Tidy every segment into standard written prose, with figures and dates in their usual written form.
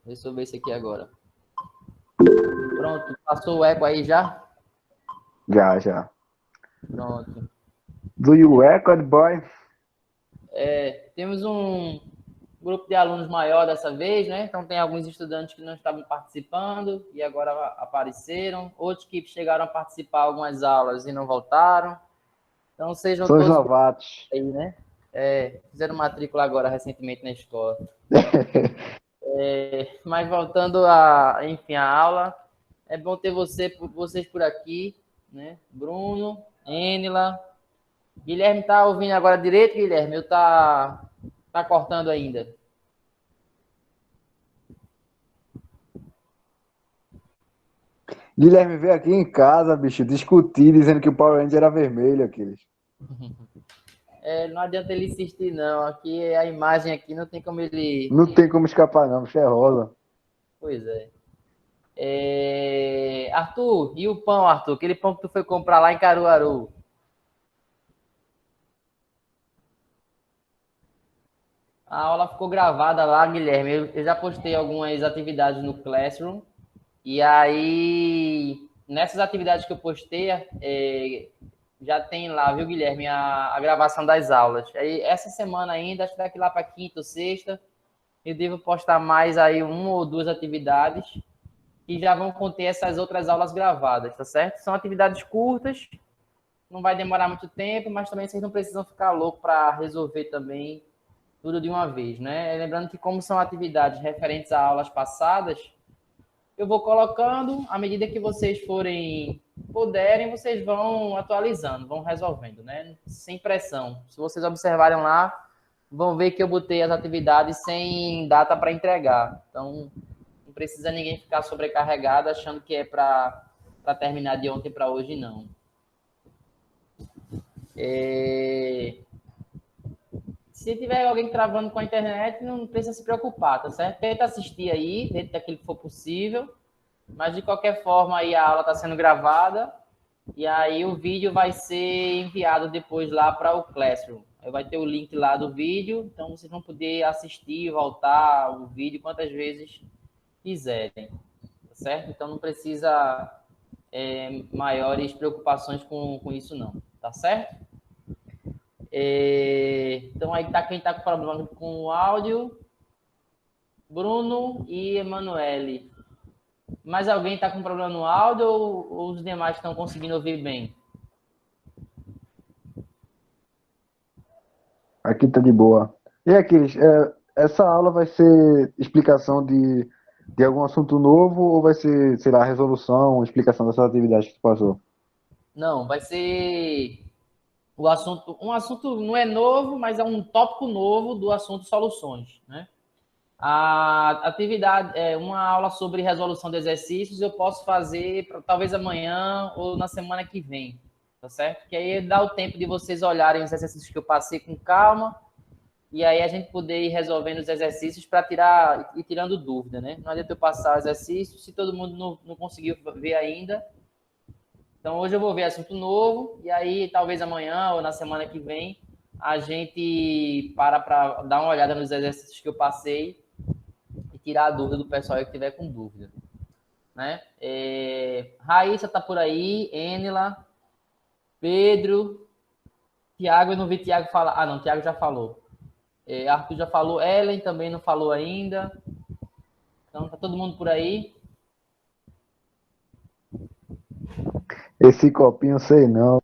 Deixa eu ver isso aqui agora. Pronto, passou o eco aí já? Já. Pronto. Do you record, boy? Temos um grupo de alunos maior dessa vez, né? Então tem alguns estudantes que não estavam participando e agora apareceram. Outros que chegaram a participar algumas aulas e não voltaram. Então sejam São os todos novatos. aí, né? Fizeram matrícula agora recentemente na escola. Mas voltando enfim, a aula, é bom ter vocês por aqui, né? Bruno, Enila. Guilherme tá ouvindo agora direito, Guilherme? Eu tá cortando ainda? Guilherme veio aqui em casa, bicho, discutir, dizendo que o Power Ranger era vermelho, aqueles. Não adianta ele insistir, não. Aqui a imagem aqui não tem como ele. Não tem como escapar, não, bicho, é rosa. Pois é. Arthur, e o pão, Arthur? Aquele pão que tu foi comprar lá em Caruaru. A aula ficou gravada lá, Guilherme. Eu já postei algumas atividades no Classroom. E aí, nessas atividades que eu postei, já tem lá, viu, Guilherme, a gravação das aulas. Aí, essa semana ainda, acho que daqui lá para quinta ou sexta, eu devo postar mais aí uma ou duas atividades que já vão conter essas outras aulas gravadas, tá certo? São atividades curtas, não vai demorar muito tempo, mas também vocês não precisam ficar loucos para resolver também tudo de uma vez, né? Lembrando que como são atividades referentes a aulas passadas, eu vou colocando, à medida que vocês puderem, vocês vão atualizando, vão resolvendo, né? Sem pressão. Se vocês observarem lá, vão ver que eu botei as atividades sem data para entregar. Então, não precisa ninguém ficar sobrecarregado achando que é para terminar de ontem para hoje, não. Se tiver alguém travando com a internet, não precisa se preocupar, tá certo? Tenta assistir aí, dentro daquilo que for possível. Mas, de qualquer forma, aí a aula está sendo gravada e aí o vídeo vai ser enviado depois lá para o Classroom. Aí vai ter o link lá do vídeo, então vocês vão poder assistir, voltar o vídeo quantas vezes quiserem, tá certo? Então não precisa maiores preocupações com isso não, tá certo? Então aí tá quem está com problema com o áudio, Bruno e Emanuele. Mais alguém está com problema no áudio ou os demais estão conseguindo ouvir bem? Aqui tá de boa. E Aquiles, essa aula vai ser explicação de algum assunto novo ou vai ser, sei lá, resolução, explicação dessas atividades que tu passou? Não, vai ser um assunto não é novo, mas é um tópico novo do assunto soluções, né? A atividade é uma aula sobre resolução de exercícios, eu posso fazer talvez amanhã ou na semana que vem, tá certo? Que aí dá o tempo de vocês olharem os exercícios que eu passei com calma e aí a gente poder ir resolvendo os exercícios para ir tirando dúvida, né? Não adianta eu passar o exercício se todo mundo não conseguiu ver ainda. Então hoje eu vou ver assunto novo e aí talvez amanhã ou na semana que vem a gente para dar uma olhada nos exercícios que eu passei e tirar a dúvida do pessoal que tiver com dúvida, né? Raíssa tá por aí, Enila, Pedro, Tiago, eu não vi Tiago falar. Ah, não, Tiago já falou. Arthur já falou, Ellen também não falou ainda. Então tá todo mundo por aí. Esse copinho, sei não.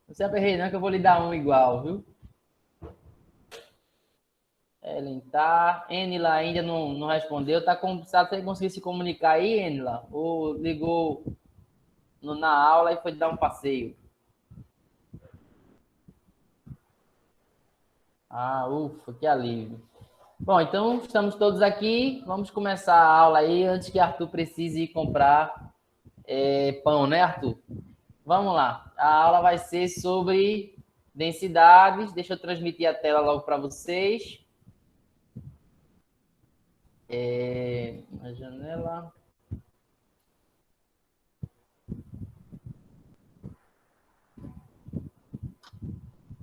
Não se aperrei não que eu vou lhe dar um igual, viu? Ellen tá. Enila ainda não respondeu. Tá sem conseguir se comunicar aí, Enila? Ou ligou na aula e foi dar um passeio? Ah, ufa, que alívio. Bom, então estamos todos aqui. Vamos começar a aula aí antes que Arthur precise ir comprar pão, né, Arthur? Vamos lá. A aula vai ser sobre densidades. Deixa eu transmitir a tela logo para vocês. Uma janela.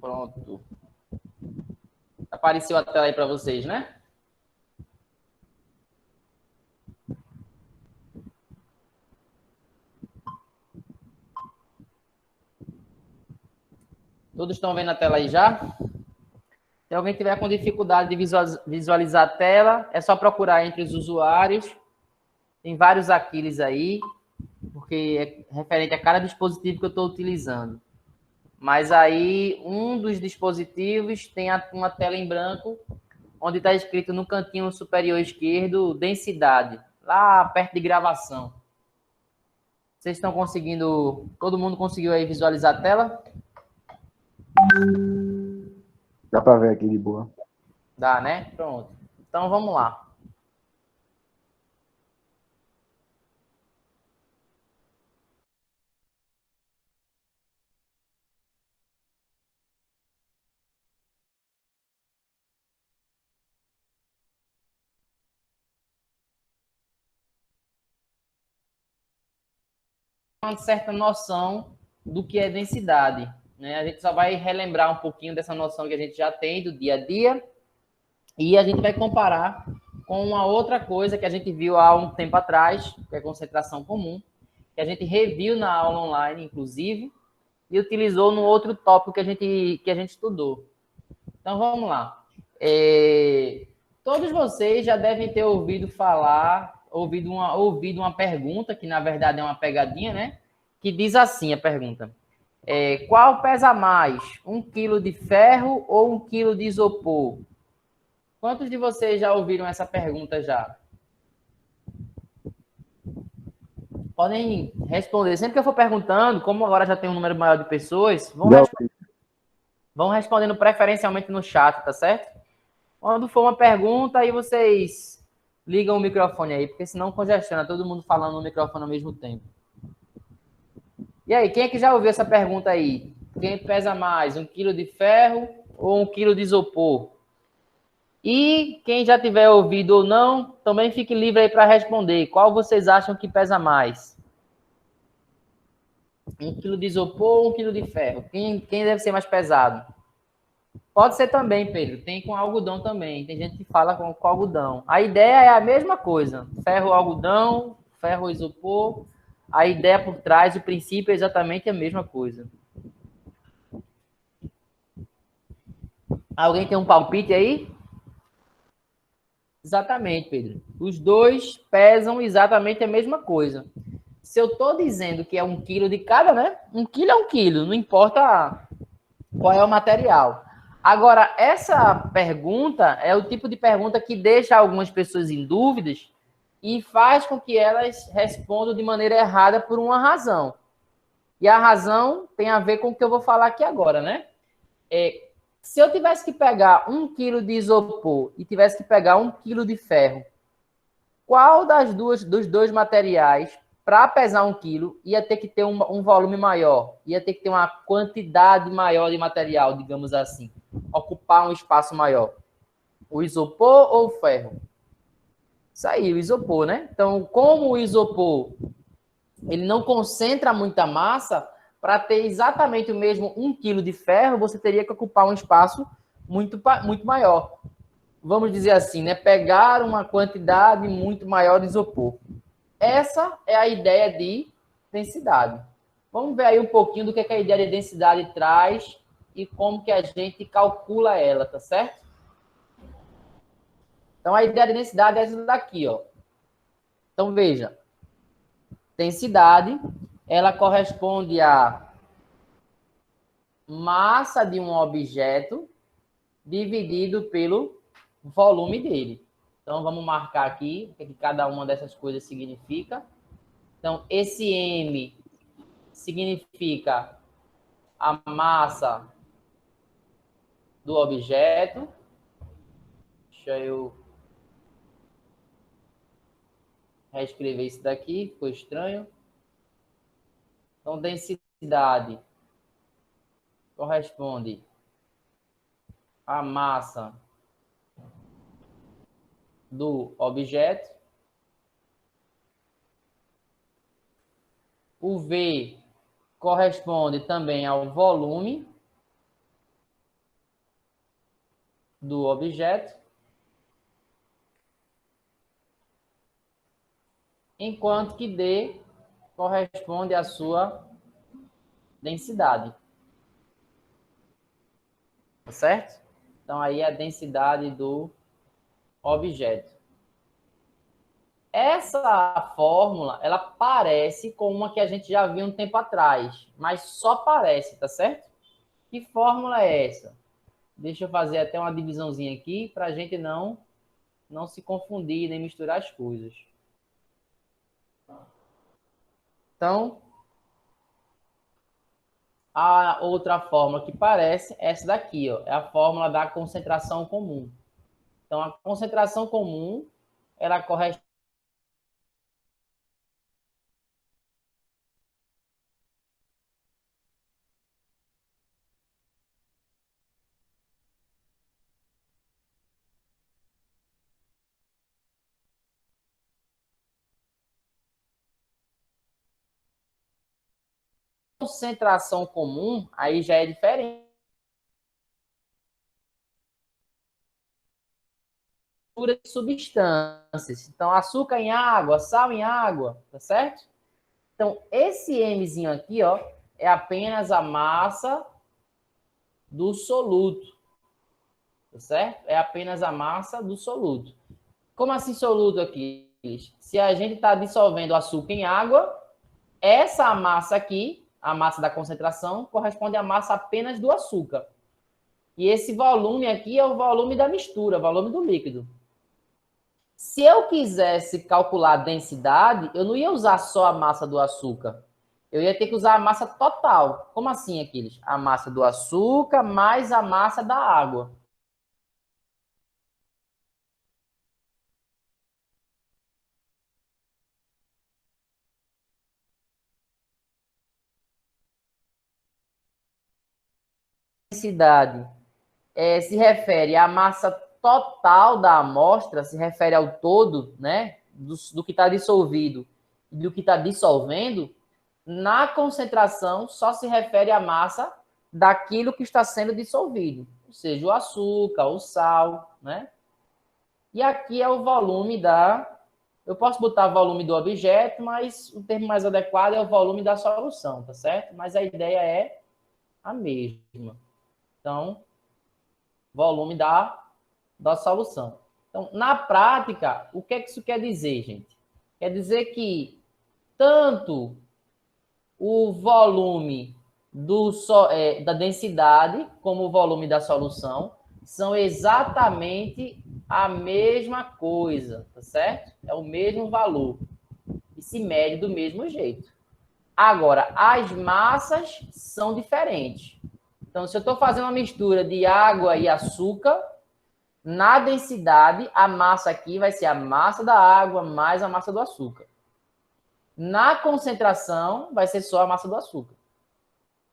Pronto. Apareceu a tela aí para vocês, né? Todos estão vendo a tela aí já? Se alguém tiver com dificuldade de visualizar a tela, é só procurar entre os usuários. Tem vários Aquiles aí, porque é referente a cada dispositivo que eu estou utilizando. Mas aí, um dos dispositivos tem uma tela em branco, onde está escrito no cantinho superior esquerdo, densidade, lá perto de gravação. Vocês estão conseguindo... Todo mundo conseguiu aí visualizar a tela? Dá para ver aqui de boa. Dá, né? Pronto. Então, vamos lá. Uma certa noção do que é densidade, né? A gente só vai relembrar um pouquinho dessa noção que a gente já tem do dia a dia e a gente vai comparar com uma outra coisa que a gente viu há um tempo atrás, que é concentração comum, que a gente reviu na aula online, inclusive, e utilizou no outro tópico que a gente estudou. Então, vamos lá. Todos vocês já devem ter ouvido falar, ouvido uma pergunta, que na verdade é uma pegadinha, né? Que diz assim a pergunta. Qual pesa mais, 1 quilo de ferro ou 1 quilo de isopor? Quantos de vocês já ouviram essa pergunta já? Podem responder. Sempre que eu for perguntando, como agora já tem um número maior de pessoas, vão respondendo preferencialmente no chat, tá certo? Quando for uma pergunta, aí vocês ligam o microfone aí, porque senão congestiona todo mundo falando no microfone ao mesmo tempo. E aí, quem é que já ouviu essa pergunta aí? Quem pesa mais, 1 quilo de ferro ou 1 quilo de isopor? E quem já tiver ouvido ou não, também fique livre aí para responder. Qual vocês acham que pesa mais? 1 quilo de isopor ou 1 quilo de ferro? Quem deve ser mais pesado? Pode ser também, Pedro. Tem com algodão também. Tem gente que fala com algodão. A ideia é a mesma coisa. Ferro, algodão, ferro, isopor. A ideia por trás, o princípio é exatamente a mesma coisa. Alguém tem um palpite aí? Exatamente, Pedro. Os dois pesam exatamente a mesma coisa. Se eu estou dizendo que é 1 quilo de cada, né? 1 quilo é 1 quilo, não importa qual é o material. Agora, essa pergunta é o tipo de pergunta que deixa algumas pessoas em dúvidas e faz com que elas respondam de maneira errada por uma razão. E a razão tem a ver com o que eu vou falar aqui agora, né? Se eu tivesse que pegar 1 quilo de isopor e tivesse que pegar 1 quilo de ferro, qual dos dois materiais, para pesar 1 quilo, ia ter que ter um volume maior, ia ter que ter uma quantidade maior de material, digamos assim, ocupar um espaço maior? O isopor ou o ferro? Isso aí, o isopor, né? Então, como o isopor ele não concentra muita massa, para ter exatamente o mesmo 1 quilo de ferro, você teria que ocupar um espaço muito maior. Vamos dizer assim, né? Pegar uma quantidade muito maior de isopor. Essa é a ideia de densidade. Vamos ver aí um pouquinho do que a ideia de densidade traz e como que a gente calcula ela, tá certo? Então, a ideia de densidade é essa daqui, ó. Então, veja. Densidade, ela corresponde à massa de um objeto dividido pelo volume dele. Então, vamos marcar aqui o que cada uma dessas coisas significa. Então, esse M significa a massa do objeto. Deixa eu reescrever isso daqui, ficou estranho. Então, densidade corresponde à massa do objeto. O V corresponde também ao volume. do objeto, enquanto que D corresponde à sua densidade. Tá certo? Então, aí é a densidade do objeto. Essa fórmula, ela parece com uma que a gente já viu um tempo atrás, mas só parece, tá certo? Que fórmula é essa? Deixa eu fazer até uma divisãozinha aqui para a gente não se confundir nem misturar as coisas. Então, a outra fórmula que parece é essa daqui, ó, é a fórmula da concentração comum. Então, a concentração comum, ela corresponde à concentração comum, aí já é diferente de substâncias. Então, açúcar em água, sal em água, tá certo? Então, esse Mzinho aqui, ó, é apenas a massa do soluto, tá certo? É apenas a massa do soluto. Como assim soluto aqui? Se a gente está dissolvendo açúcar em água, essa massa aqui, a massa da concentração, corresponde à massa apenas do açúcar. E esse volume aqui é o volume da mistura, o volume do líquido. Se eu quisesse calcular a densidade, eu não ia usar só a massa do açúcar. Eu ia ter que usar a massa total. Como assim, Aquiles? A massa do açúcar mais a massa da água. Densidade se refere à massa total da amostra, se refere ao todo, né? Do que está dissolvido e do que está dissolvendo. Na concentração, só se refere à massa daquilo que está sendo dissolvido, ou seja, o açúcar, o sal, né? E aqui é o volume da... Eu posso botar volume do objeto, mas o termo mais adequado é o volume da solução, tá certo? Mas a ideia é a mesma. Então, volume da solução. Então, na prática, o que é que isso quer dizer, gente? Quer dizer que tanto o volume da densidade como o volume da solução são exatamente a mesma coisa, tá certo? É o mesmo valor e se mede do mesmo jeito. Agora, as massas são diferentes. Então, se eu estou fazendo uma mistura de água e açúcar, na densidade, a massa aqui vai ser a massa da água mais a massa do açúcar. Na concentração, vai ser só a massa do açúcar.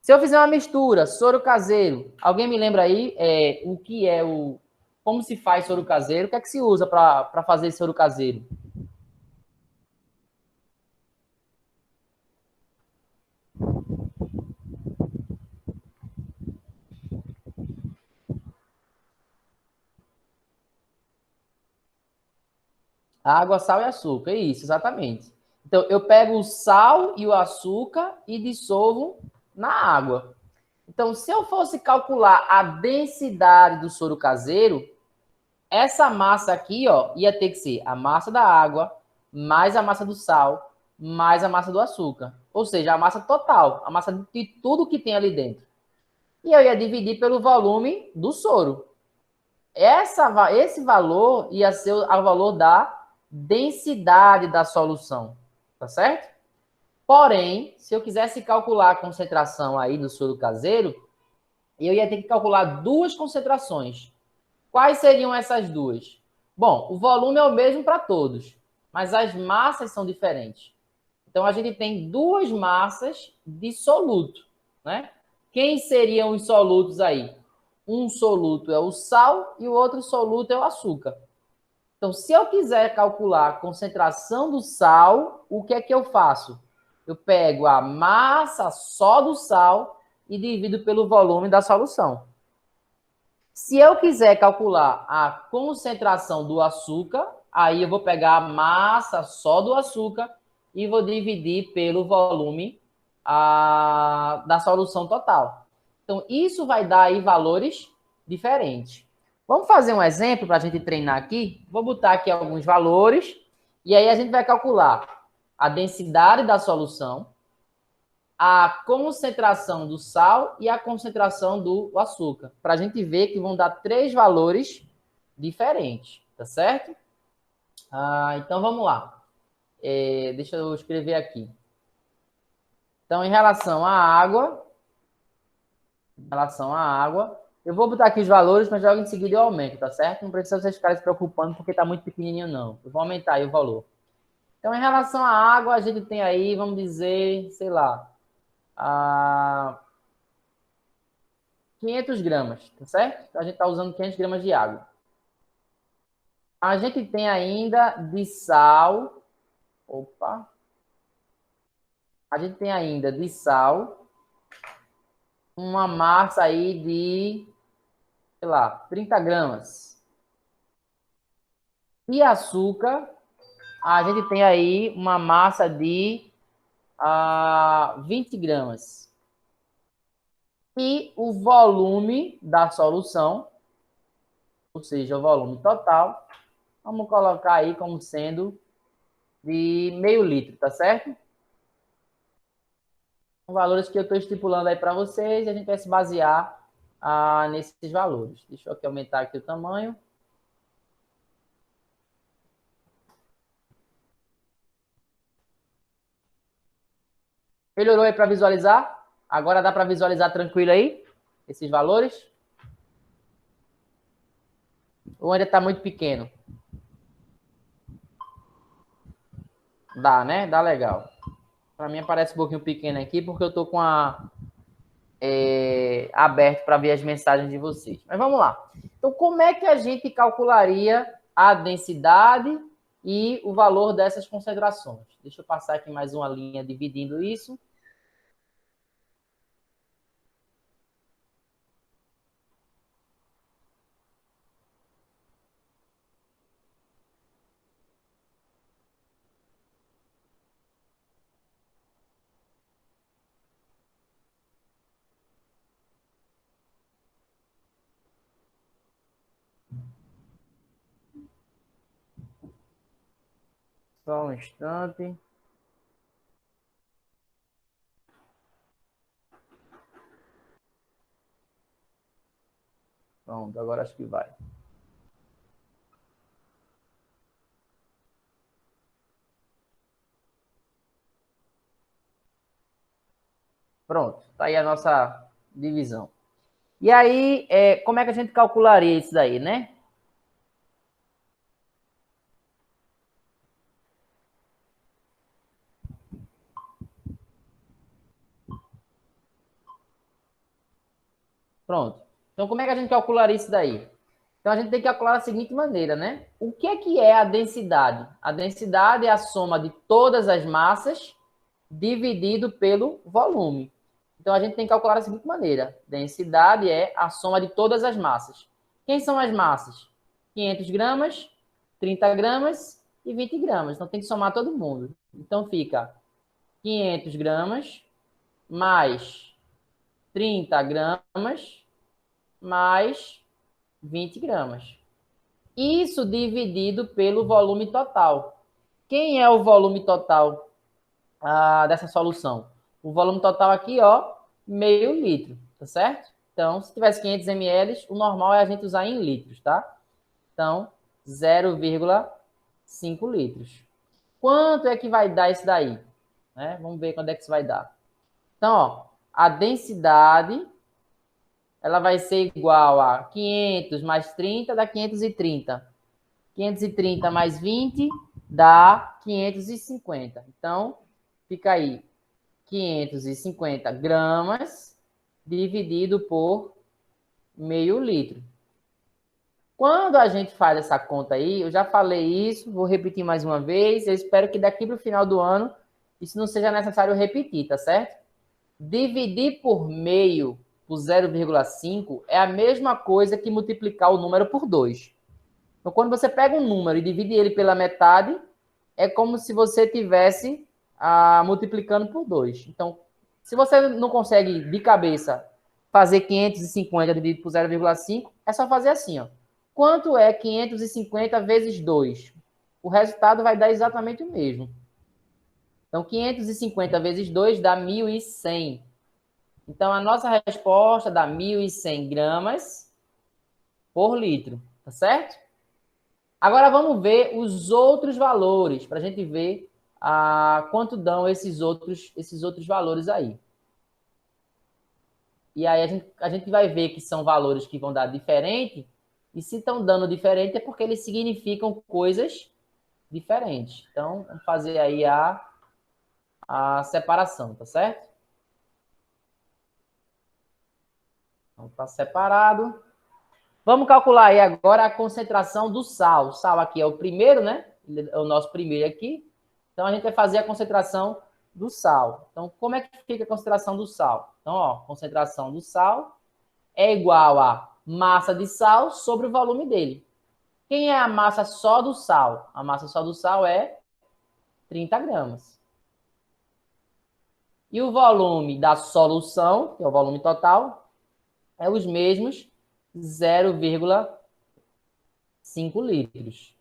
Se eu fizer uma mistura, soro caseiro, alguém me lembra aí o que é o... Como se faz soro caseiro? O que é que se usa para fazer soro caseiro? Água, sal e açúcar. Isso, exatamente. Então, eu pego o sal e o açúcar e dissolvo na água. Então, se eu fosse calcular a densidade do soro caseiro, essa massa aqui, ó, ia ter que ser a massa da água, mais a massa do sal, mais a massa do açúcar. Ou seja, a massa total, a massa de tudo que tem ali dentro. E eu ia dividir pelo volume do soro. Esse valor ia ser o valor da densidade da solução, tá certo? Porém, se eu quisesse calcular a concentração aí do soro caseiro, eu ia ter que calcular duas concentrações. Quais seriam essas duas? Bom, o volume é o mesmo para todos, mas as massas são diferentes. Então, a gente tem duas massas de soluto, né? Quem seriam os solutos aí? Um soluto é o sal e o outro soluto é o açúcar. Então, se eu quiser calcular a concentração do sal, o que é que eu faço? Eu pego a massa só do sal e divido pelo volume da solução. Se eu quiser calcular a concentração do açúcar, aí eu vou pegar a massa só do açúcar e vou dividir pelo volume da solução total. Então, isso vai dar aí valores diferentes. Vamos fazer um exemplo para a gente treinar aqui? Vou botar aqui alguns valores e aí a gente vai calcular a densidade da solução, a concentração do sal e a concentração do açúcar, para a gente ver que vão dar 3 valores diferentes, tá certo? Então, vamos lá. Deixa eu escrever aqui. Então, em relação à água, eu vou botar aqui os valores, mas logo em seguida eu aumento, tá certo? Não precisa vocês ficarem se preocupando porque está muito pequenininho, não. Eu vou aumentar aí o valor. Então, em relação à água, a gente tem aí, vamos dizer, sei lá, 500 gramas, tá certo? Então, a gente está usando 500 gramas de água. A gente tem ainda de sal. Opa! A gente tem ainda de sal uma massa aí de, sei lá, 30 gramas. E açúcar, a gente tem aí uma massa de 20 gramas. E o volume da solução, ou seja, o volume total, vamos colocar aí como sendo de meio litro, tá certo? São valores que eu estou estipulando aí para vocês e a gente vai se basear nesses valores. Deixa eu aqui aumentar aqui o tamanho. Melhorou aí para visualizar? Agora dá para visualizar tranquilo aí esses valores? Ou ainda está muito pequeno? Dá, né? Dá legal. Para mim parece um pouquinho pequeno aqui, porque eu estou com aberto para ver as mensagens de vocês. Mas vamos lá. Então, como é que a gente calcularia a densidade e o valor dessas concentrações? Deixa eu passar aqui mais uma linha dividindo isso. Só um instante. Pronto, agora acho que vai. Pronto, tá aí a nossa divisão. E aí, como é que a gente calcularia isso daí, né? Pronto. Então, como é que a gente calcularia isso daí? Então, a gente tem que calcular da seguinte maneira, né? O que é a densidade? A densidade é a soma de todas as massas dividido pelo volume. Então, a gente tem que calcular da seguinte maneira. Densidade é a soma de todas as massas. Quem são as massas? 500 gramas, 30 gramas e 20 gramas. Então, tem que somar todo mundo. Então, fica 500 gramas mais 30 gramas mais 20 gramas. Isso dividido pelo volume total. Quem é o volume total dessa solução? O volume total aqui, ó, meio litro, tá certo? Então, se tivesse 500 ml, o normal é a gente usar em litros, tá? Então, 0,5 litros. Quanto é que vai dar isso daí? Né? Vamos ver quando é que isso vai dar. Então, ó, a densidade ela vai ser igual a 500 mais 30 dá 530. 530 mais 20 dá 550. Então, fica aí 550 gramas dividido por meio litro. Quando a gente faz essa conta aí, eu já falei isso, vou repetir mais uma vez, eu espero que daqui para o final do ano isso não seja necessário repetir, tá certo? Dividir por meio por 0,5 é a mesma coisa que multiplicar o número por 2. Então, quando você pega um número e divide ele pela metade, é como se você estivesse multiplicando por 2. Então, se você não consegue, de cabeça, fazer 550 dividido por 0,5, é só fazer assim, ó. Quanto é 550 vezes 2? O resultado vai dar exatamente o mesmo. Então, 550 vezes 2 dá 1.100. Então, a nossa resposta dá 1.100 gramas por litro, tá certo? Agora, vamos ver os outros valores, para a gente ver quanto dão esses outros valores aí. E aí a gente vai ver que são valores que vão dar diferente, e se estão dando diferente é porque eles significam coisas diferentes. Então, vamos fazer aí a separação, tá certo? Então, tá separado. Vamos calcular aí agora a concentração do sal. O sal aqui é o primeiro, né? É o nosso primeiro aqui. Então, a gente vai fazer a concentração do sal. Então, como é que fica a concentração do sal? Então, ó, concentração do sal é igual a massa de sal sobre o volume dele. Quem é a massa só do sal? A massa só do sal é 30 gramas. E o volume da solução, que é o volume total, é os mesmos 0,5 litros.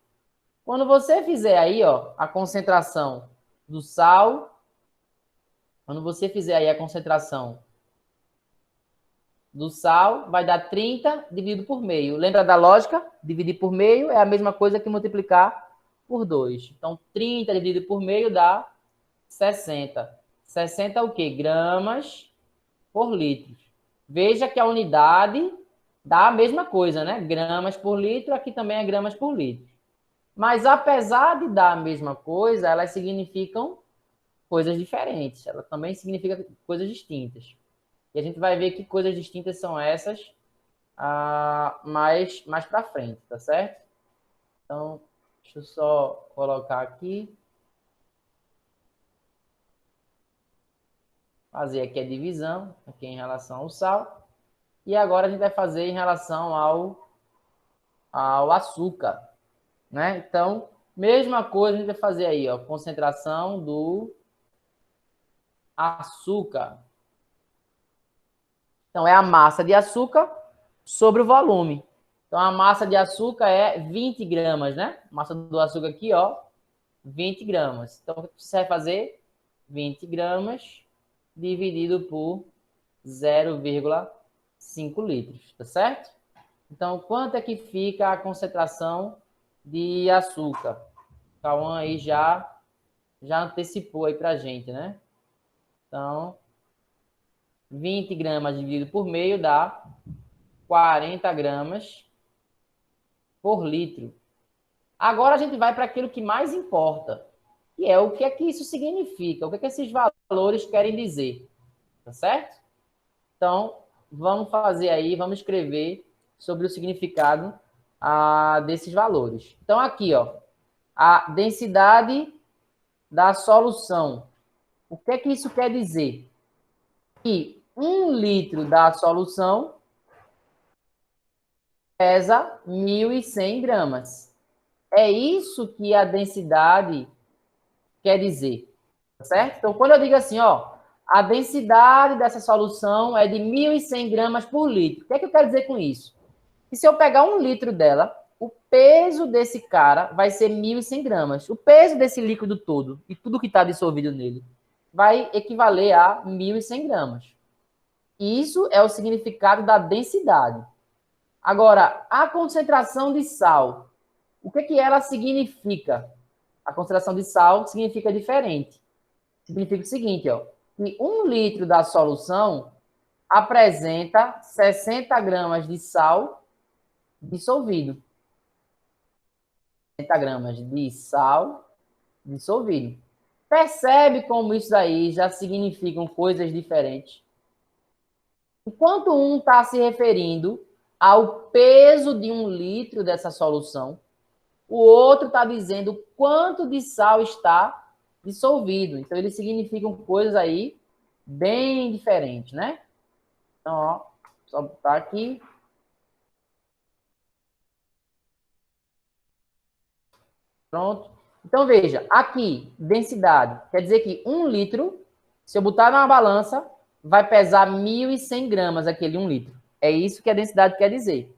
Quando você fizer aí, ó, a concentração do sal, quando você fizer aí a concentração do sal, vai dar 30 dividido por meio. Lembra da lógica? Dividir por meio é a mesma coisa que multiplicar por 2. Então, 30 dividido por meio dá 60. 60 é o quê? Gramas por litro. Veja que a unidade dá a mesma coisa, né? Gramas por litro, aqui também é gramas por litro. Mas apesar de dar a mesma coisa, elas significam coisas diferentes. Ela também significa coisas distintas. E a gente vai ver que coisas distintas são essas mais para frente, tá certo? Então, deixa eu só colocar aqui. Fazer aqui a divisão, aqui em relação ao sal. E agora a gente vai fazer em relação ao açúcar, né? Então, mesma coisa a gente vai fazer aí, ó, concentração do açúcar. Então, é a massa de açúcar sobre o volume. Então, a massa de açúcar é 20 gramas, né? Massa do açúcar aqui, ó, 20 gramas. Então, o que você vai fazer? 20 gramas dividido por 0,5 litros, tá certo? Então, quanto é que fica a concentração de açúcar? O Cauã aí já antecipou aí pra gente, né? Então, 20 gramas dividido por meio dá 40 gramas por litro. Agora a gente vai para aquilo que mais importa, que é o que é que isso significa, o que é que esses valores querem dizer, tá certo? Então, vamos fazer aí, vamos escrever sobre o significado desses valores. Então, aqui, ó, a densidade da solução. O que é que isso quer dizer? Que 1 litro da solução pesa 1.100 gramas. É isso que a densidade quer dizer, tá certo? Então, quando eu digo assim, ó, a densidade dessa solução é de 1.100 gramas por litro. O que é que eu quero dizer com isso? Que se eu pegar 1 litro dela, o peso desse cara vai ser 1.100 gramas. O peso desse líquido todo e tudo que está dissolvido nele vai equivaler a 1.100 gramas. Isso é o significado da densidade. Agora, a concentração de sal, o que que ela significa? A concentração de sal significa diferente. Significa o seguinte, ó, que 1 litro da solução apresenta 60 gramas de sal dissolvido. 60 gramas de sal dissolvido. Percebe como isso aí já significam coisas diferentes? Enquanto um está se referindo ao peso de 1 litro dessa solução, o outro está dizendo quanto de sal está dissolvido. Então, eles significam coisas aí bem diferentes, né? Então, ó, Só botar aqui. Pronto. Então, veja, aqui, densidade. Quer dizer que 1 litro, se eu botar na balança, vai pesar 1.100 gramas aquele 1 litro. É isso que a densidade quer dizer.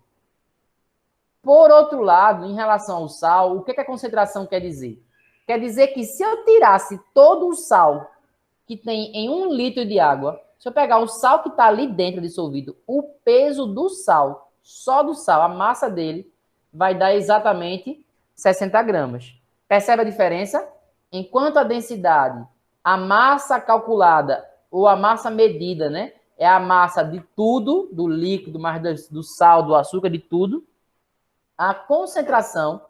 Por outro lado, em relação ao sal, o que a concentração quer dizer? Quer dizer que se eu tirasse todo o sal que tem em 1 litro de água, se eu pegar o sal que está ali dentro dissolvido, o peso do sal, só do sal, a massa dele, vai dar exatamente 60 gramas. Percebe a diferença? Enquanto a densidade, a massa calculada, ou a massa medida, né? É a massa de tudo, do líquido, mais do sal, do açúcar, de tudo. A concentração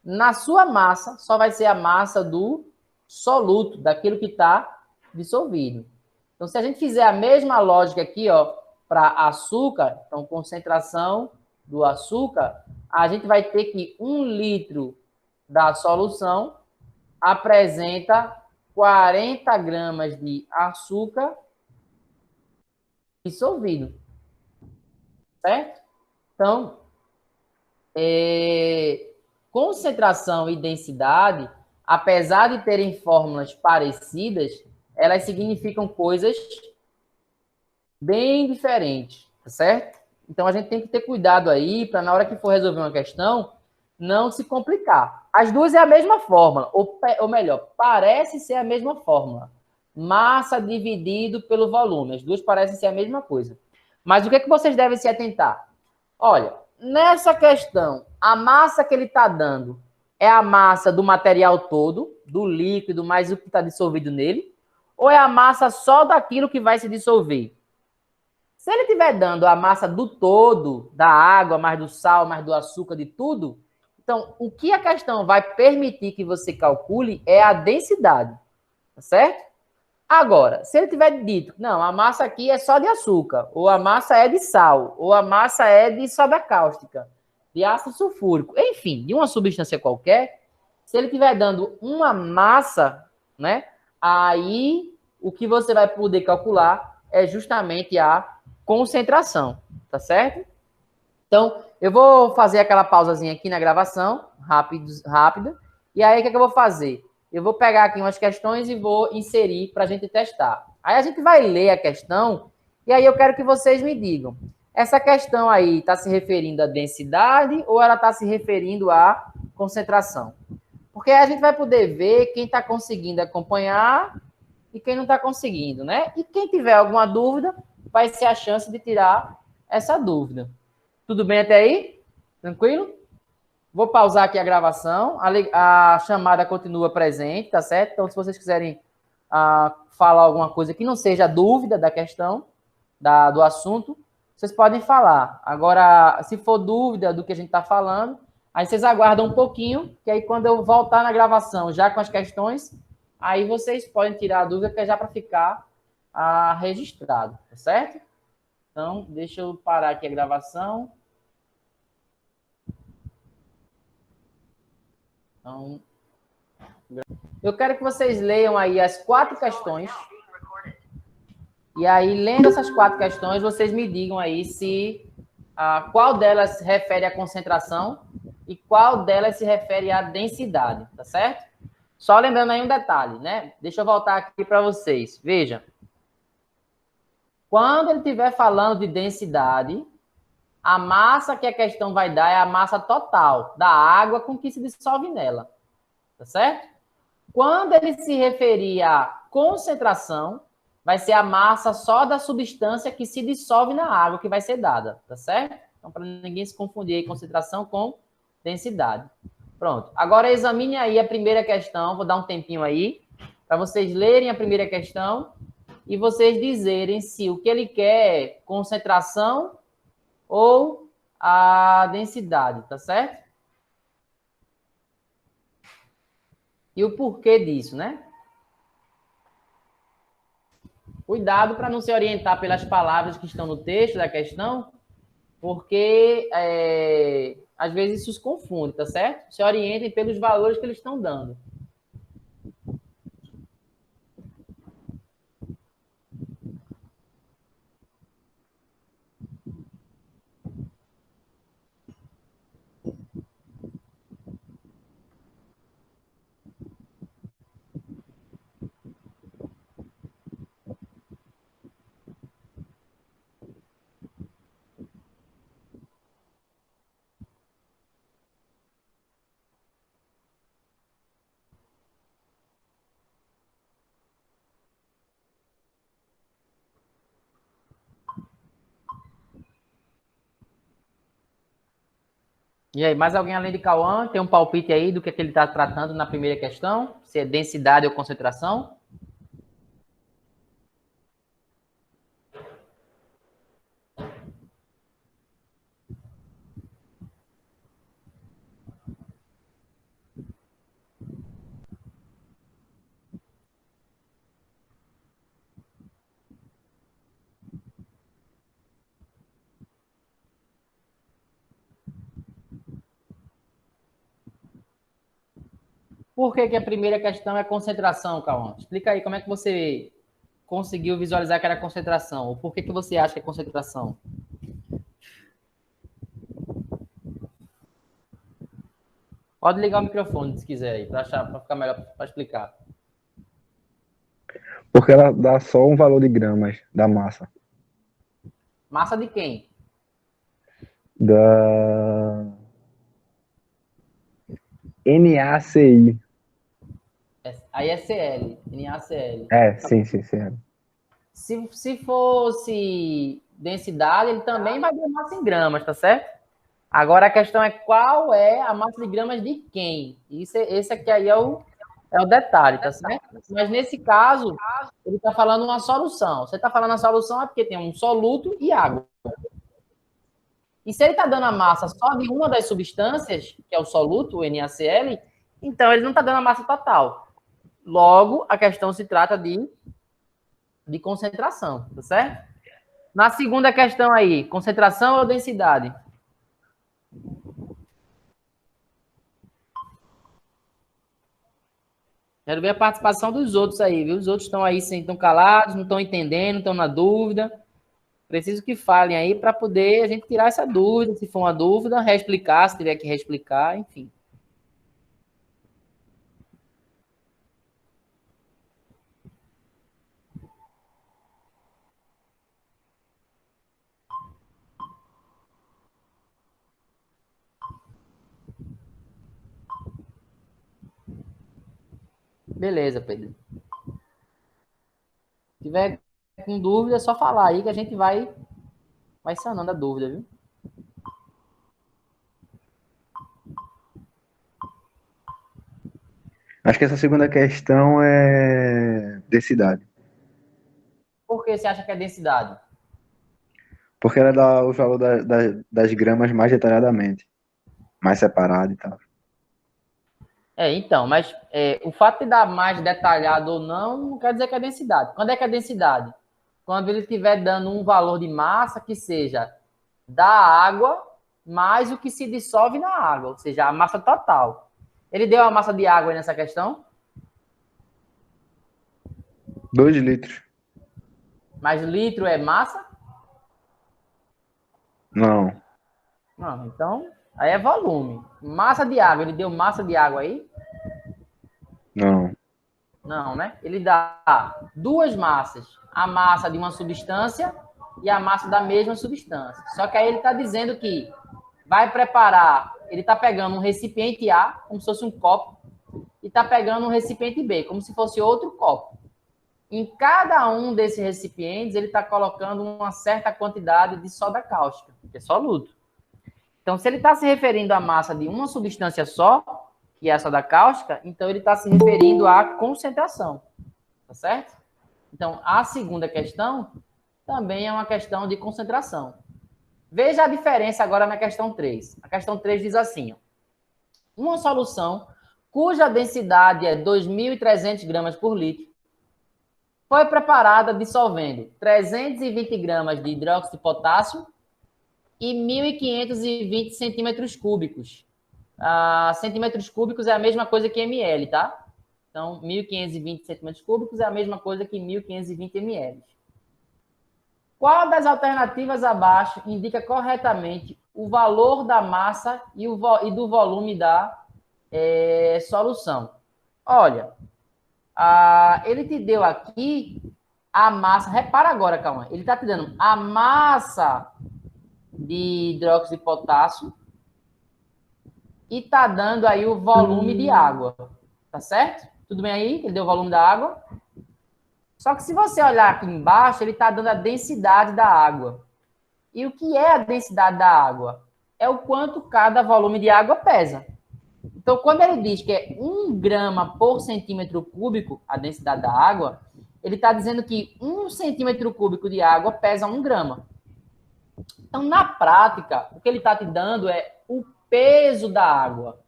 na sua massa só vai ser a massa do soluto, daquilo que está dissolvido. Então, se a gente fizer a mesma lógica aqui, ó, para açúcar, então concentração do açúcar, a gente vai ter que 1 litro da solução apresenta 40 gramas de açúcar dissolvido, certo? Então, concentração e densidade, apesar de terem fórmulas parecidas, elas significam coisas bem diferentes, tá certo? Então a gente tem que ter cuidado aí para na hora que for resolver uma questão, não se complicar. As duas é a mesma fórmula, ou melhor, parece ser a mesma fórmula. Massa dividido pelo volume. As duas parecem ser a mesma coisa. Mas o que é que vocês devem se atentar? Olha, nessa questão, a massa que ele está dando é a massa do material todo, do líquido, mais o que está dissolvido nele, ou é a massa só daquilo que vai se dissolver? Se ele estiver dando a massa do todo, da água, mais do sal, mais do açúcar, de tudo, então o que a questão vai permitir que você calcule é a densidade, tá certo? Agora, se ele tiver dito, não, a massa aqui é só de açúcar, ou a massa é de sal, ou a massa é de soda cáustica, de ácido sulfúrico, enfim, de uma substância qualquer, se ele estiver dando uma massa, né, aí o que você vai poder calcular é justamente a concentração, tá certo? Então, eu vou fazer aquela pausazinha aqui na gravação, rápida, e aí o que é que eu vou fazer? Eu vou pegar aqui umas questões e vou inserir para a gente testar. Aí a gente vai ler a questão, e aí eu quero que vocês me digam, essa questão aí está se referindo à densidade ou ela está se referindo à concentração? Porque aí a gente vai poder ver quem está conseguindo acompanhar e quem não está conseguindo, né? E quem tiver alguma dúvida, vai ser a chance de tirar essa dúvida. Tudo bem até aí? Tranquilo? Vou pausar aqui a gravação. A chamada continua presente, tá certo? Então, se vocês quiserem falar alguma coisa que não seja dúvida da questão, do assunto, vocês podem falar. Agora, se for dúvida do que a gente está falando, aí vocês aguardam um pouquinho, que aí quando eu voltar na gravação, já com as questões, aí vocês podem tirar a dúvida, que é já para ficar registrado, tá certo? Então, deixa eu parar aqui a gravação. Então, eu quero que vocês leiam aí as 4 questões. E aí, lendo essas 4 questões, vocês me digam aí se qual delas se refere à concentração e qual delas se refere à densidade, tá certo? Só lembrando aí um detalhe, né? Deixa eu voltar aqui para vocês. Veja. Quando ele estiver falando de densidade, a massa que a questão vai dar é a massa total da água com que se dissolve nela. Tá certo? Quando ele se referir à concentração, vai ser a massa só da substância que se dissolve na água que vai ser dada, tá certo? Então, para ninguém se confundir aí, concentração com densidade. Pronto. Agora examine aí a primeira questão, vou dar um tempinho aí, para vocês lerem a primeira questão e vocês dizerem se o que ele quer é concentração ou a densidade, tá certo? E o porquê disso, né? Cuidado para não se orientar pelas palavras que estão no texto da questão, porque às vezes isso se confunde, tá certo? Se orientem pelos valores que eles estão dando. E aí, mais alguém além de Cauã? Tem um palpite aí do que ele está tratando na primeira questão? Se é densidade ou concentração? Por que a primeira questão é concentração, Cauã? Explica aí como é que você conseguiu visualizar que era concentração. Ou por que você acha que é concentração? Pode ligar o microfone se quiser aí, para ficar melhor para explicar. Porque ela dá só um valor de gramas da massa. Massa de quem? Da NaCl. Aí é Cl, NaCl. É, sim. Se fosse densidade, ele também vai ter massa em gramas, tá certo? Agora a questão é qual é a massa de gramas de quem? Esse aqui aí é o detalhe, tá certo? Mas nesse caso, ele está falando uma solução. Você está falando a solução é porque tem um soluto e água. E se ele está dando a massa só de uma das substâncias, que é o soluto, o NaCl, então ele não está dando a massa total. Logo, a questão se trata de concentração, tá certo? Na segunda questão aí, concentração ou densidade? Quero ver a participação dos outros aí, viu? Os outros estão aí, estão calados, não estão entendendo, estão na dúvida. Preciso que falem aí para poder a gente tirar essa dúvida, se for uma dúvida, reexplicar, se tiver que reexplicar, enfim. Beleza, Pedro. Se tiver com dúvida, é só falar aí que a gente vai sanando a dúvida, viu? Acho que essa segunda questão é densidade. Por que você acha que é densidade? Porque ela dá o valor das gramas mais detalhadamente, mais separado e tal. Então, mas o fato de dar mais detalhado ou não quer dizer que é densidade. Quando é que é densidade? Quando ele estiver dando um valor de massa que seja da água mais o que se dissolve na água, ou seja, a massa total. Ele deu a massa de água aí nessa questão? 2 litros. Mas litro é massa? Não. Não, então aí é volume. Massa de água, ele deu massa de água aí? Não. Não, né? Ele dá duas massas. A massa de uma substância e a massa da mesma substância. Só que aí ele está dizendo que vai preparar, ele está pegando um recipiente A, como se fosse um copo, e está pegando um recipiente B, como se fosse outro copo. Em cada um desses recipientes, ele está colocando uma certa quantidade de soda cáustica, que é soluto. Então, se ele está se referindo à massa de uma substância só, que é a soda cáustica, então ele está se referindo à concentração. Tá certo? Então, a segunda questão também é uma questão de concentração. Veja a diferença agora na questão 3. A questão 3 diz assim: uma solução cuja densidade é 2.300 gramas por litro foi preparada dissolvendo 320 gramas de hidróxido de potássio e 1.520 centímetros cúbicos. Centímetros cúbicos é a mesma coisa que ml, tá? Então, 1.520 centímetros cúbicos é a mesma coisa que 1.520 ml. Qual das alternativas abaixo indica corretamente o valor da massa e do volume da solução? Olha, ele te deu aqui a massa. Repara agora, calma. Ele está te dando a massa de hidróxido de potássio e está dando aí o volume de água. Tá certo? Tudo bem aí? Ele deu o volume da água. Só que se você olhar aqui embaixo, ele está dando a densidade da água. E o que é a densidade da água? é o quanto cada volume de água pesa. Então, quando ele diz que é 1 grama por centímetro cúbico, a densidade da água, ele está dizendo que 1 centímetro cúbico de água pesa 1 grama. Então, na prática, o que ele está te dando é o peso da água.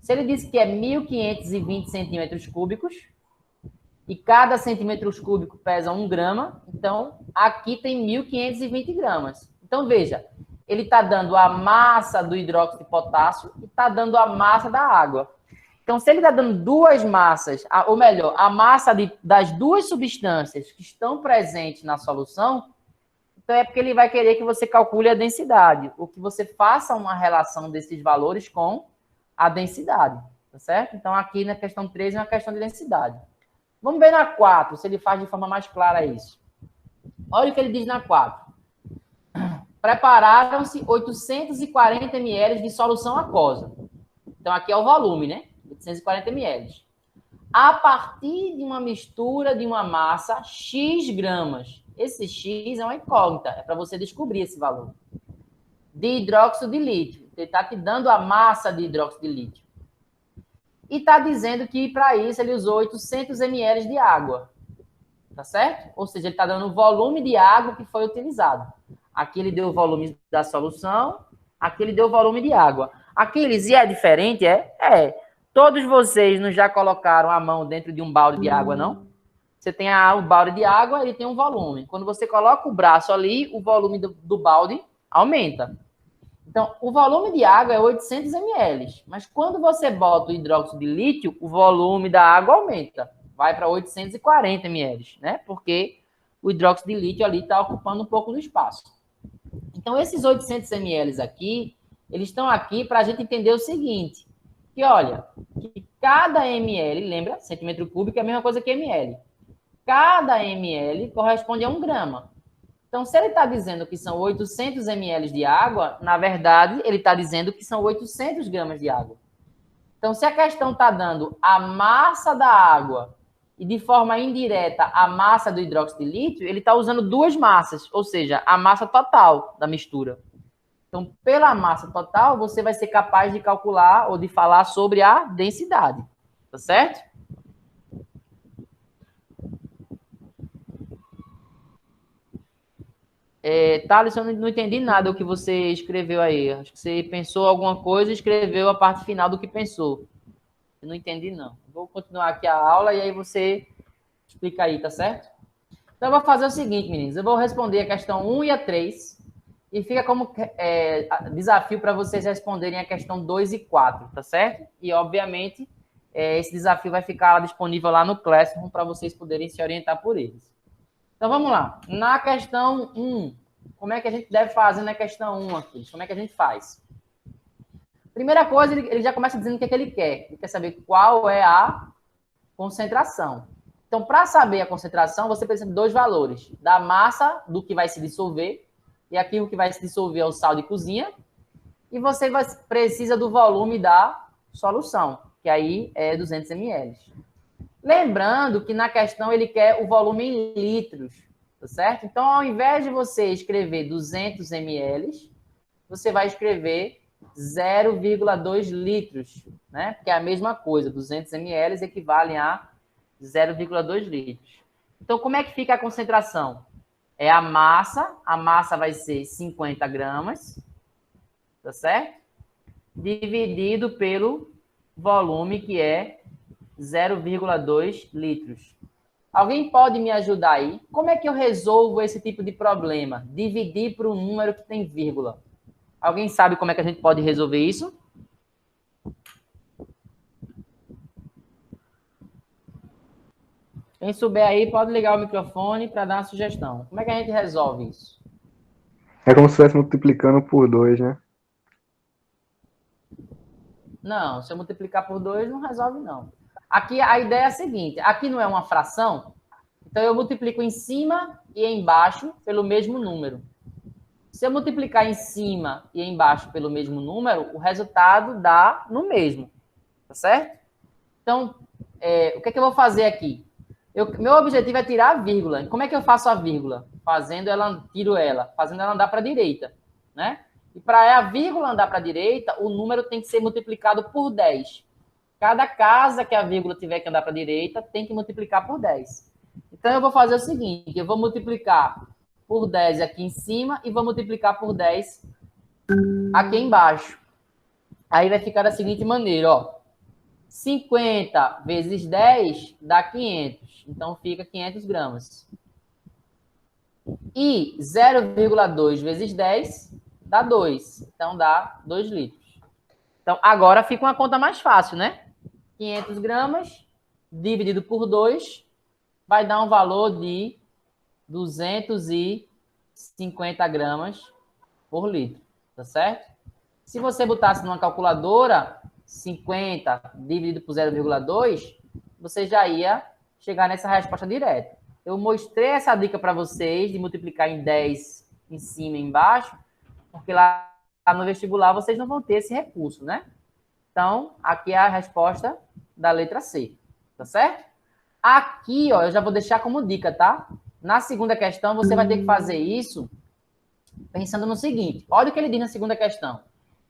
Se ele diz que é 1.520 centímetros cúbicos, e cada centímetro cúbico pesa 1 grama, então aqui tem 1.520 gramas. Então, veja, ele está dando a massa do hidróxido de potássio e está dando a massa da água. Então, se ele está dando duas massas, ou melhor, a massa das duas substâncias que estão presentes na solução, então é porque ele vai querer que você calcule a densidade, ou que você faça uma relação desses valores com a densidade, tá certo? Então, aqui na questão 3 é uma questão de densidade. Vamos ver na 4, se ele faz de forma mais clara isso. Olha o que ele diz na 4. Prepararam-se 840 ml de solução aquosa. Então, aqui é o volume, né? 840 ml. A partir de uma mistura de uma massa X gramas. Esse X é uma incógnita, é para você descobrir esse valor. De hidróxido de lítio. Ele está te dando a massa de hidróxido de lítio. E está dizendo que, para isso, ele usou 800 ml de água. Tá certo? Ou seja, ele está dando o volume de água que foi utilizado. Aqui ele deu o volume da solução, aqui ele deu o volume de água. Aqueles, e é diferente, Todos vocês não já colocaram a mão dentro de um balde de água, não? Você tem o balde de água, ele tem um volume. Quando você coloca o braço ali, o volume do balde aumenta. Então, o volume de água é 800 ml. Mas quando você bota o hidróxido de lítio, o volume da água aumenta. Vai para 840 ml, né? Porque o hidróxido de lítio ali está ocupando um pouco do espaço. Então, esses 800 ml aqui, eles estão aqui para a gente entender o seguinte, que olha, que cada ml, lembra? Centímetro cúbico é a mesma coisa que ml. Cada ml corresponde a 1 grama. Então, se ele está dizendo que são 800 ml de água, na verdade, ele está dizendo que são 800 gramas de água. Então, se a questão está dando a massa da água e, de forma indireta, a massa do hidróxido de lítio, ele está usando duas massas, ou seja, a massa total da mistura. Então, pela massa total, você vai ser capaz de calcular ou de falar sobre a densidade. Tá certo? Thales, eu não entendi nada do que você escreveu aí. Acho que você pensou alguma coisa e escreveu a parte final do que pensou. Eu não entendi, não. Vou continuar aqui a aula e aí você explica aí, tá certo? Então, eu vou fazer o seguinte, meninos. Eu vou responder a questão 1 e a 3 e fica como desafio para vocês responderem a questão 2 e 4, tá certo? E, obviamente, esse desafio vai ficar disponível lá no Classroom para vocês poderem se orientar por eles. Então, vamos lá. Na questão 1, como é que a gente deve fazer na questão 1 aqui? Como é que a gente faz? Primeira coisa, ele já começa dizendo o que é que ele quer. Ele quer saber qual é a concentração. Então, para saber a concentração, você precisa de dois valores. Da massa do que vai se dissolver, e aqui o que vai se dissolver é o sal de cozinha, e você precisa do volume da solução, que aí é 200 ml. Lembrando que na questão ele quer o volume em litros, tá certo? Então, ao invés de você escrever 200 ml, você vai escrever 0,2 litros, né? Porque é a mesma coisa, 200 ml equivalem a 0,2 litros. Então, como é que fica a concentração? É a massa vai ser 50 gramas, tá certo? Dividido pelo volume, que é 0,2 litros. Alguém pode me ajudar aí? Como é que eu resolvo esse tipo de problema? Dividir por um número que tem vírgula. Alguém sabe como é que a gente pode resolver isso? Quem souber aí, pode ligar o microfone para dar uma sugestão. Como é que a gente resolve isso? É como se estivesse multiplicando por 2, né? Não, se eu multiplicar por 2, não resolve, não. Aqui a ideia é a seguinte, aqui não é uma fração, então eu multiplico em cima e embaixo pelo mesmo número. Se eu multiplicar em cima e embaixo pelo mesmo número, o resultado dá no mesmo, tá certo? Então, o que é que eu vou fazer aqui? Meu objetivo é tirar a vírgula. Como é que eu faço a vírgula? Fazendo ela andar para a direita, né? E para a vírgula andar para a direita, o número tem que ser multiplicado por 10. Cada casa que a vírgula tiver que andar para a direita tem que multiplicar por 10. Então, eu vou fazer o seguinte, eu vou multiplicar por 10 aqui em cima e vou multiplicar por 10 aqui embaixo. Aí vai ficar da seguinte maneira, ó. 50 vezes 10 dá 500. Então, fica 500 gramas. E 0,2 vezes 10 dá 2. Então, dá 2 litros. Então, agora fica uma conta mais fácil, né? 500 gramas dividido por 2 vai dar um valor de 250 gramas por litro. Tá certo? Se você botasse numa calculadora, 50 dividido por 0,2, você já ia chegar nessa resposta direta. Eu mostrei essa dica para vocês de multiplicar em 10 em cima e embaixo, porque lá no vestibular vocês não vão ter esse recurso, né? Então, aqui é a resposta da letra C, tá certo? Aqui, ó, eu já vou deixar como dica, tá? Na segunda questão, você vai ter que fazer isso pensando no seguinte. Olha o que ele diz na segunda questão.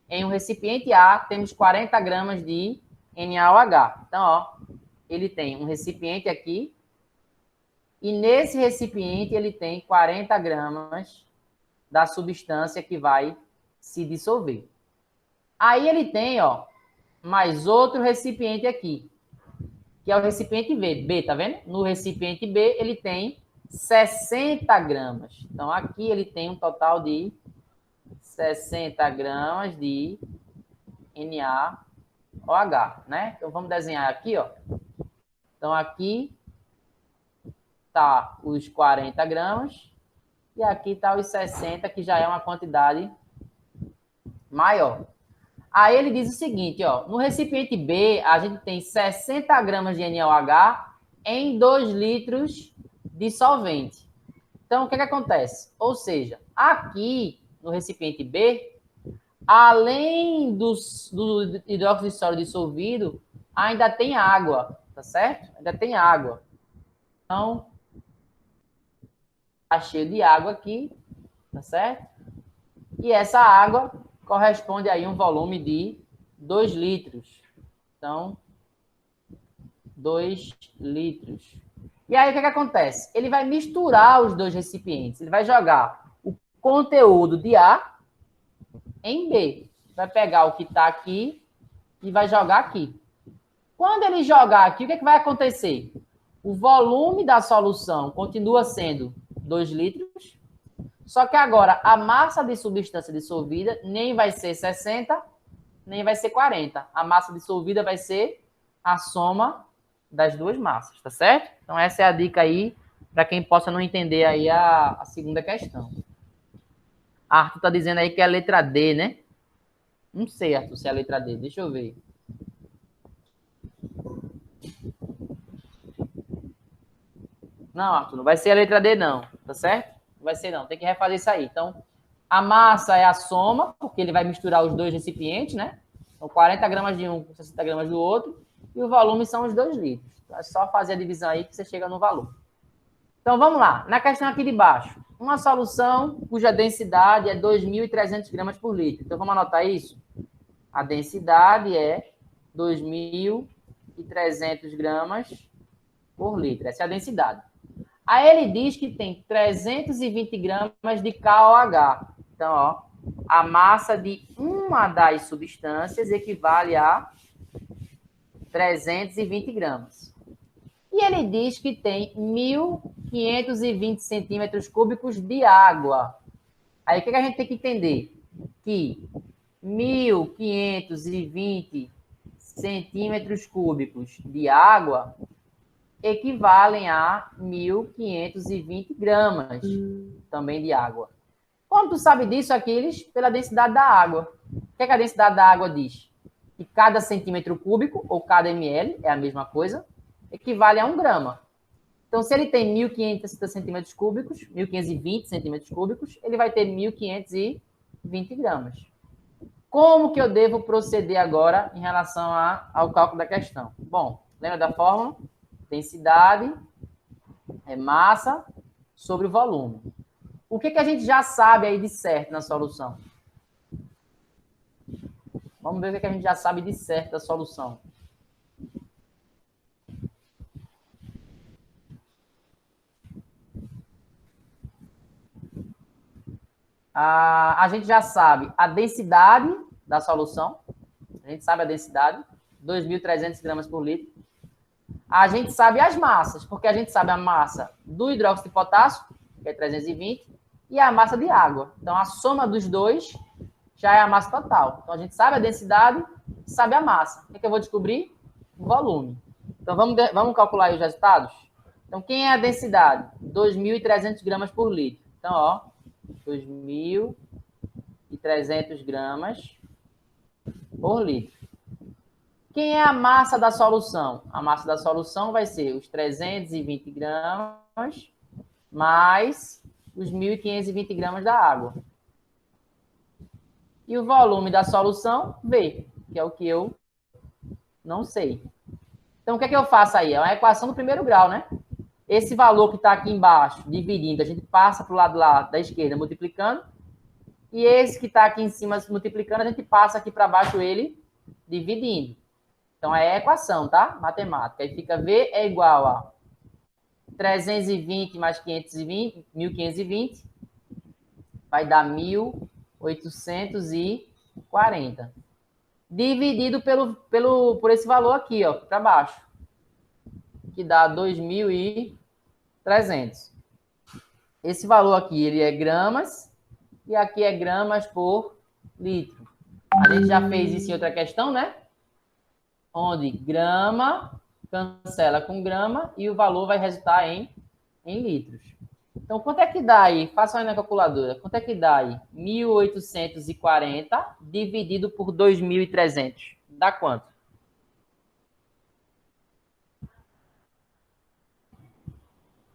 Em um recipiente A, temos 40 gramas de NaOH. Então, ó, ele tem um recipiente aqui, e nesse recipiente ele tem 40 gramas da substância que vai se dissolver. Aí ele tem, ó, mais outro recipiente aqui, que é o recipiente B, tá vendo? No recipiente B ele tem 60 gramas. Então, aqui ele tem um total de 60 gramas de NaOH, né? Então, vamos desenhar aqui, ó. Então, aqui tá os 40 gramas e aqui tá os 60, que já é uma quantidade maior. Aí ele diz o seguinte, ó, no recipiente B, a gente tem 60 gramas de NaOH em 2 litros de solvente. Então, o que acontece? Ou seja, aqui no recipiente B, além do hidróxido de sódio dissolvido, ainda tem água, tá certo? Ainda tem água. Então, tá cheio de água aqui, tá certo? E essa água corresponde aí a um volume de 2 litros. Então, 2 litros. E aí, o que acontece? Ele vai misturar os dois recipientes. Ele vai jogar o conteúdo de A em B. Vai pegar o que está aqui e vai jogar aqui. Quando ele jogar aqui, o que vai acontecer? O volume da solução continua sendo 2 litros, só que agora a massa de substância dissolvida nem vai ser 60, nem vai ser 40. A massa dissolvida vai ser a soma das duas massas, tá certo? Então essa é a dica aí para quem possa não entender aí a segunda questão. Arthur está dizendo aí que é a letra D, né? Não sei, Arthur, se é a letra D. Deixa eu ver. Não, Arthur, não vai ser a letra D, não. Tá certo? Não vai ser, não. Tem que refazer isso aí. Então, a massa é a soma, porque ele vai misturar os dois recipientes, né? Então, 40 gramas de um com 60 gramas do outro. E o volume são os 2 litros. Então, é só fazer a divisão aí que você chega no valor. Então, vamos lá. Na questão aqui de baixo. Uma solução cuja densidade é 2.300 gramas por litro. Então, vamos anotar isso? A densidade é 2.300 gramas por litro. Essa é a densidade. Aí ele diz que tem 320 gramas de KOH. Então, ó, a massa de uma das substâncias equivale a 320 gramas. E ele diz que tem 1.520 centímetros cúbicos de água. Aí o que a gente tem que entender? Que 1.520 centímetros cúbicos de água equivalem a 1.520 gramas também de água. Como tu sabe disso, Aquiles? Pela densidade da água. O que a densidade da água diz? Que cada centímetro cúbico, ou cada ml, é a mesma coisa, equivale a 1 grama. Então, se ele tem 1.500 centímetros cúbicos, 1.520 centímetros cúbicos, ele vai ter 1.520 gramas. Como que eu devo proceder agora em relação ao cálculo da questão? Bom, lembra da fórmula? Densidade é massa sobre o volume. O que a gente já sabe aí de certo na solução? Vamos ver o que a gente já sabe de certo da solução. A gente já sabe a densidade da solução. A gente sabe a densidade, 2.300 gramas por litro. A gente sabe as massas, porque a gente sabe a massa do hidróxido de potássio, que é 320, e a massa de água. Então, a soma dos dois já é a massa total. Então, a gente sabe a densidade, sabe a massa. O que eu vou descobrir? O volume. Então, vamos calcular aí os resultados? Então, quem é a densidade? 2.300 gramas por litro. Então, ó, 2.300 gramas por litro. Quem é a massa da solução? A massa da solução vai ser os 320 gramas mais os 1.520 gramas da água. E o volume da solução, V, que é o que eu não sei. Então, o que é que eu faço aí? É uma equação do primeiro grau, né? Esse valor que está aqui embaixo, dividindo, a gente passa para o lado lá da esquerda, multiplicando. E esse que está aqui em cima, multiplicando, a gente passa aqui para baixo ele, dividindo. Então, é a equação, tá? Matemática. Aí fica V é igual a 320 mais 520, 1.520, vai dar 1.840. Dividido por esse valor aqui, ó, para baixo. Que dá 2.300. Esse valor aqui, ele é gramas, e aqui é gramas por litro. A gente já fez isso em outra questão, né? Onde grama cancela com grama e o valor vai resultar em litros. Então, quanto é que dá aí? Faça aí na calculadora. Quanto é que dá aí? 1.840 dividido por 2.300. Dá quanto?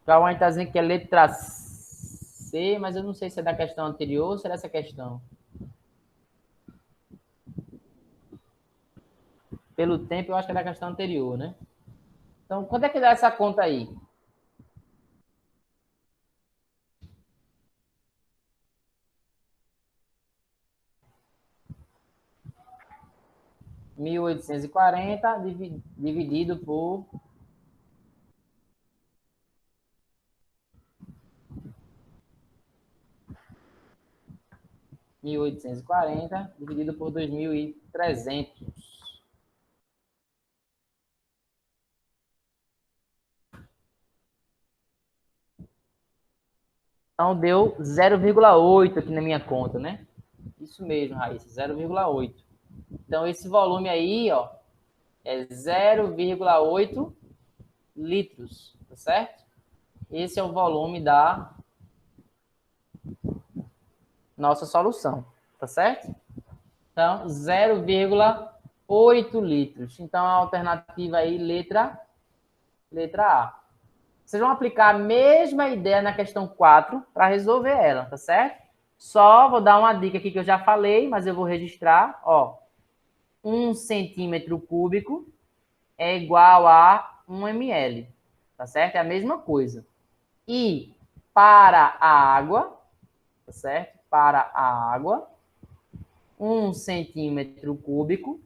O Cauã está dizendo que é letra C, mas eu não sei se é da questão anterior ou se é dessa questão. Pelo tempo, eu acho que é da questão anterior, né? Então, quanto é que dá essa conta aí? (1.840) dividido por 1.840 dividido por 2.300. Então, deu 0,8 aqui na minha conta, né? Isso mesmo, Raíssa, 0,8. Então, esse volume aí, ó, é 0,8 litros, tá certo? Esse é o volume da nossa solução, tá certo? Então, 0,8 litros. Então, a alternativa aí, letra A. Vocês vão aplicar a mesma ideia na questão 4 para resolver ela, tá certo? Só vou dar uma dica aqui que eu já falei, mas eu vou registrar, ó. 1 centímetro cúbico é igual a 1 ml, tá certo? É a mesma coisa. E para a água, tá certo? Para a água, 1 centímetro cúbico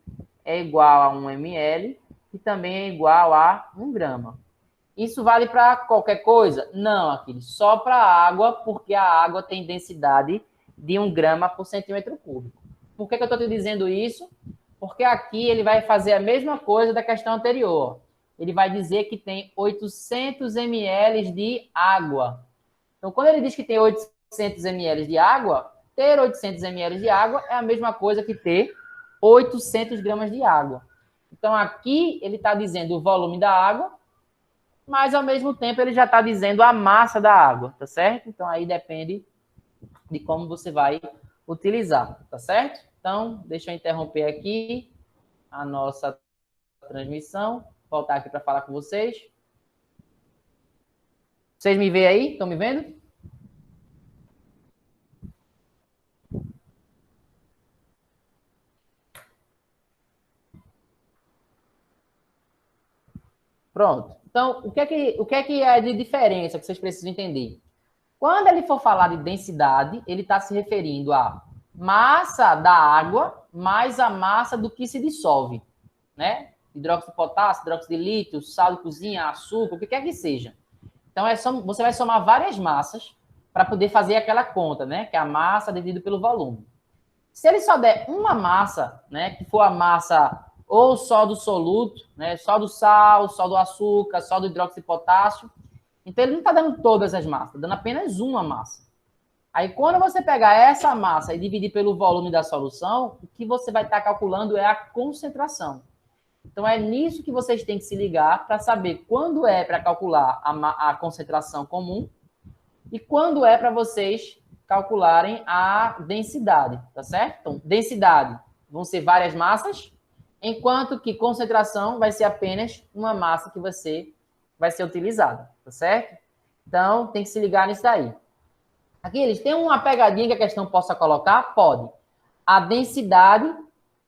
é igual a 1 ml e também é igual a 1 grama. Isso vale para qualquer coisa? Não, Aquiles, só para a água, porque a água tem densidade de 1 grama por centímetro cúbico. Por que eu estou te dizendo isso? Porque aqui ele vai fazer a mesma coisa da questão anterior. Ele vai dizer que tem 800 ml de água. Então, quando ele diz que tem 800 ml de água, ter 800 ml de água é a mesma coisa que ter 800 gramas de água. Então, aqui ele está dizendo o volume da água, mas, ao mesmo tempo, ele já está dizendo a massa da água, tá certo? Então, aí depende de como você vai utilizar, tá certo? Então, deixa eu interromper aqui a nossa transmissão, voltar aqui para falar com vocês. Vocês me veem aí? Estão me vendo? Pronto. Então, o que é de diferença que vocês precisam entender? Quando ele for falar de densidade, ele está se referindo à massa da água mais a massa do que se dissolve, né? Hidróxido de potássio, hidróxido de lítio, sal de cozinha, açúcar, o que quer que seja. Então, você vai somar várias massas para poder fazer aquela conta, né? Que é a massa dividido pelo volume. Se ele só der uma massa, né? Que for a massa ou só do soluto, né? Só do sal, só do açúcar, só do hidróxido de potássio. Então, ele não está dando todas as massas, está dando apenas uma massa. Aí, quando você pegar essa massa e dividir pelo volume da solução, o que você vai estar calculando é a concentração. Então, é nisso que vocês têm que se ligar para saber quando é para calcular a concentração comum e quando é para vocês calcularem a densidade, tá certo? Então, densidade vão ser várias massas, enquanto que concentração vai ser apenas uma massa que vai ser utilizada, tá certo? Então, tem que se ligar nisso daí. Aqui eles têm uma pegadinha que a questão possa colocar? Pode. A densidade,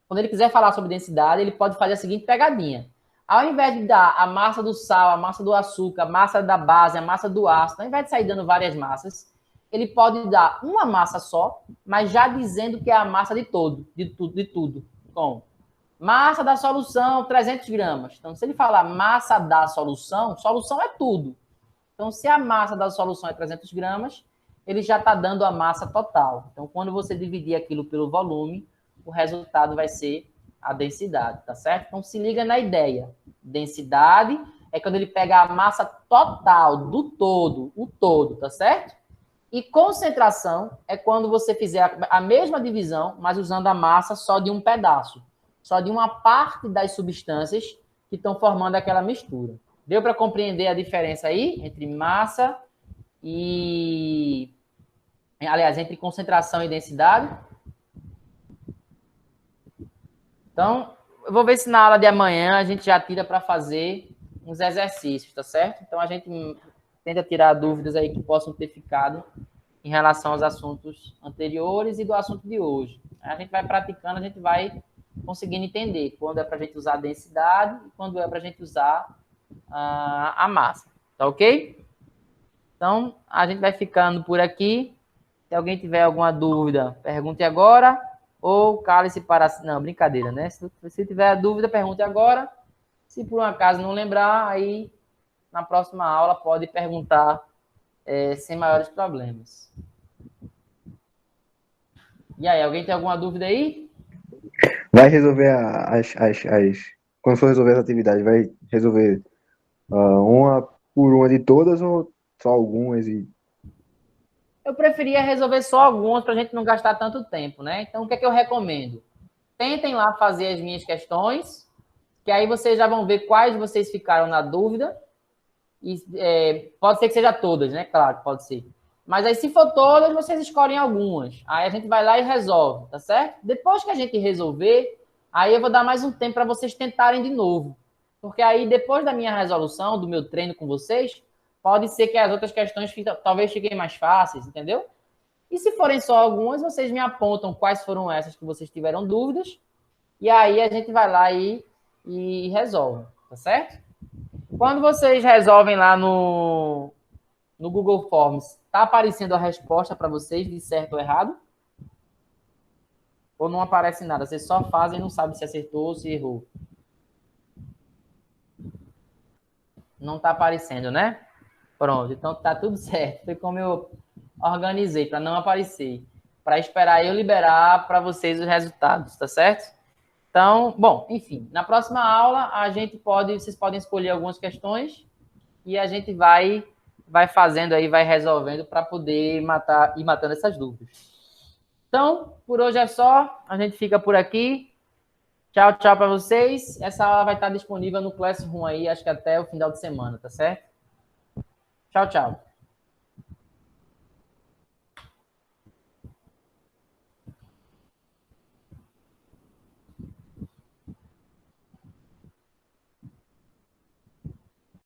quando ele quiser falar sobre densidade, ele pode fazer a seguinte pegadinha. Ao invés de dar a massa do sal, a massa do açúcar, a massa da base, a massa do ácido, ao invés de sair dando várias massas, ele pode dar uma massa só, mas já dizendo que é a massa de todo, de tudo. Bom, massa da solução, 300 gramas. Então, se ele falar massa da solução, solução é tudo. Então, se a massa da solução é 300 gramas, ele já está dando a massa total. Então, quando você dividir aquilo pelo volume, o resultado vai ser a densidade, tá certo? Então, se liga na ideia. Densidade é quando ele pega a massa total do todo, o todo, tá certo? E concentração é quando você fizer a mesma divisão, mas usando a massa só de um pedaço, só de uma parte das substâncias que estão formando aquela mistura. Deu para compreender a diferença aí entre massa e... Aliás, entre concentração e densidade? Então, eu vou ver se na aula de amanhã a gente já tira para fazer uns exercícios, tá certo? Então, a gente tenta tirar dúvidas aí que possam ter ficado em relação aos assuntos anteriores e do assunto de hoje. A gente vai praticando, a gente vai conseguindo entender quando é para a gente usar a densidade e quando é para a gente usar a massa. Tá ok? Então, a gente vai ficando por aqui. Se alguém tiver alguma dúvida, pergunte agora. Ou cale-se para... Não, brincadeira, né? Se tiver dúvida, pergunte agora. Se por um acaso não lembrar, aí na próxima aula pode perguntar sem maiores problemas. E aí, alguém tem alguma dúvida aí? Vai resolver quando for resolver as atividades, vai resolver uma por uma de todas ou só algumas? Eu preferia resolver só algumas para a gente não gastar tanto tempo, né? Então, o que é que eu recomendo? Tentem lá fazer as minhas questões, que aí vocês já vão ver quais vocês ficaram na dúvida. E, pode ser que seja todas, né? Claro, pode ser. Mas aí, se for todas, vocês escolhem algumas. Aí a gente vai lá e resolve, tá certo? Depois que a gente resolver, aí eu vou dar mais um tempo para vocês tentarem de novo. Porque aí, depois da minha resolução, do meu treino com vocês, pode ser que as outras questões talvez fiquem mais fáceis, entendeu? E se forem só algumas, vocês me apontam quais foram essas que vocês tiveram dúvidas. E aí a gente vai lá e resolve, tá certo? Quando vocês resolvem lá no Google Forms, tá aparecendo a resposta para vocês de certo ou errado? Ou não aparece nada? Vocês só fazem e não sabem se acertou ou se errou? Não tá aparecendo, né? Pronto, então tá tudo certo. Foi como eu organizei, para não aparecer. Para esperar eu liberar para vocês os resultados, tá certo? Então, bom, enfim, na próxima aula vocês podem escolher algumas questões e a gente vai fazendo aí, vai resolvendo para poder ir matando essas dúvidas. Então, por hoje é só, a gente fica por aqui. Tchau, tchau para vocês. Essa aula vai estar disponível no Classroom aí, acho que até o final de semana, tá certo? Tchau, tchau.